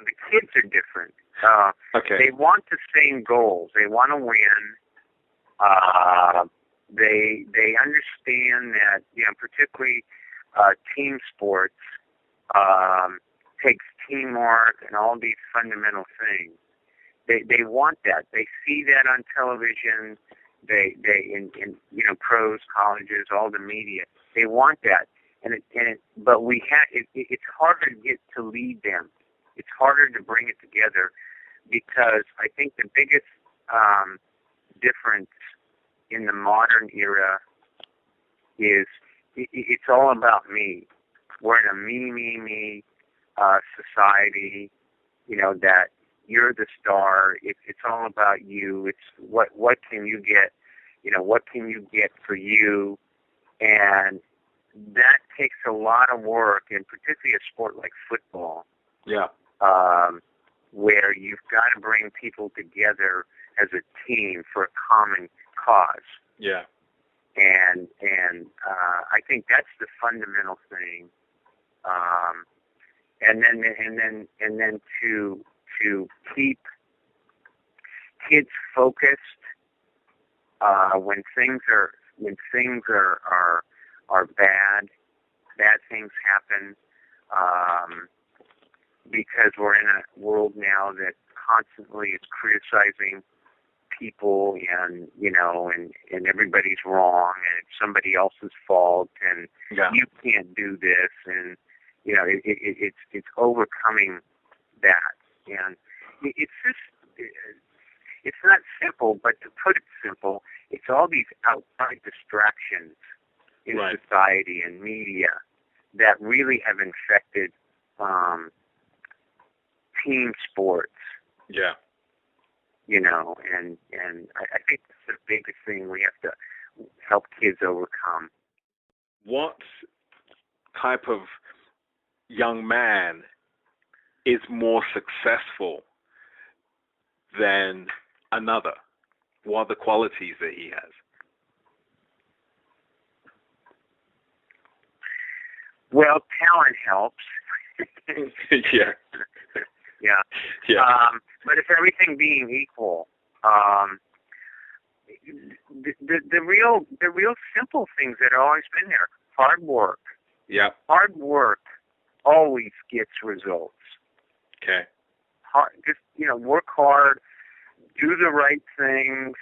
the kids are different. Okay. They want the same goals. They want to win. They understand that, particularly team sports takes teamwork and all these fundamental things. They want that. They see that on television. They in pros, colleges, all the media. They want that, but it's harder to lead them. It's harder to bring it together because I think the biggest difference in the modern era is it's all about me. We're in a me society. That you're the star. It's all about you. It's what can you get? What can you get for you? And that takes a lot of work, and particularly a sport like football. Yeah. Where you've got to bring people together as a team for a common cause. Yeah. And I think that's the fundamental thing. And then to keep kids focused when things are bad things happen, because we're in a world now that constantly is criticizing people, and everybody's wrong, and it's somebody else's fault, and you can't do this, and it's overcoming that, and it's just it's not simple, but to put it simple, it's all these outside distractions in society and media that really have infected team sports. Yeah. And I think that's the biggest thing we have to help kids overcome. What type of young man is more successful than another? What are the qualities that he has? Well, talent helps. Yeah. But if everything being equal, the real simple things that have always been there: hard work. Yeah. Hard work always gets results. Okay. Just work hard, do the right things.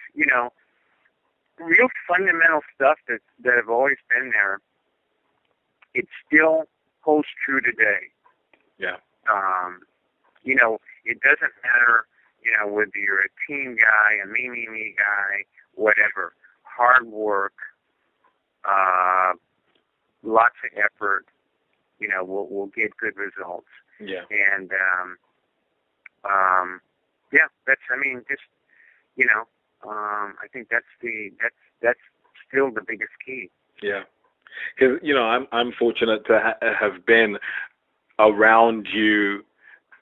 Real fundamental stuff that have always been there. It still holds true today. Yeah. It doesn't matter, whether you're a team guy, a me guy, whatever. Hard work, lots of effort, will get good results. Yeah. And, I think that's still the biggest key. Yeah. Because, I'm fortunate to have been around you,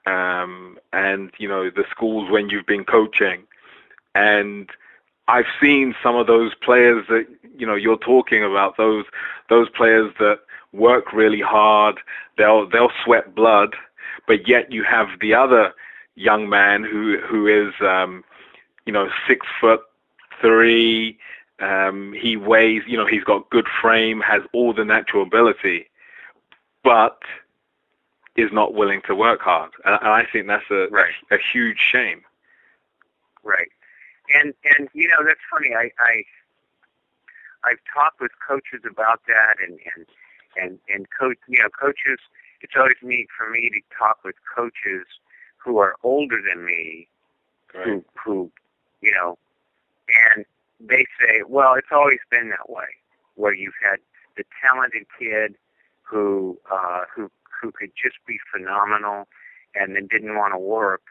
and the schools when you've been coaching, and I've seen some of those players that you're talking about, those players that work really hard, they'll sweat blood, but yet you have the other young man who is 6'3", he weighs, he's got good frame, has all the natural ability, but is not willing to work hard, and I think that's a huge shame. Right, and that's funny. I've talked with coaches about that, and coaches. It's always neat for me to talk with coaches who are older than me, who and they say, well, it's always been that way, where you've had the talented kid who could just be phenomenal and then didn't want to work.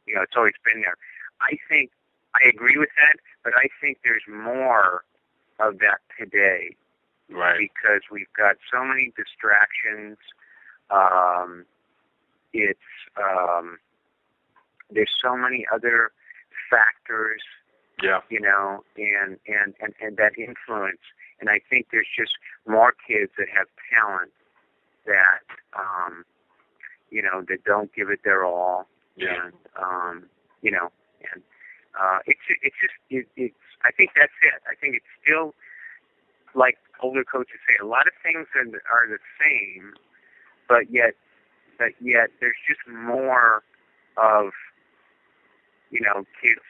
It's always been there. I think I agree with that, but I think there's more of that today. Right. Because we've got so many distractions. There's so many other factors. Yeah. And that influence. And I think there's just more kids that have talent that, that don't give it their all. Yeah. And, it's I think that's it. I think it's still, like older coaches say, a lot of things are the same, but yet there's just more of, kids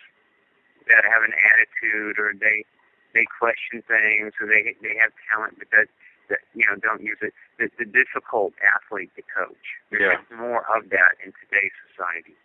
that have an attitude, or they question things, or they have talent, but that don't use it. The difficult athlete to coach. There's just more of that in today's society.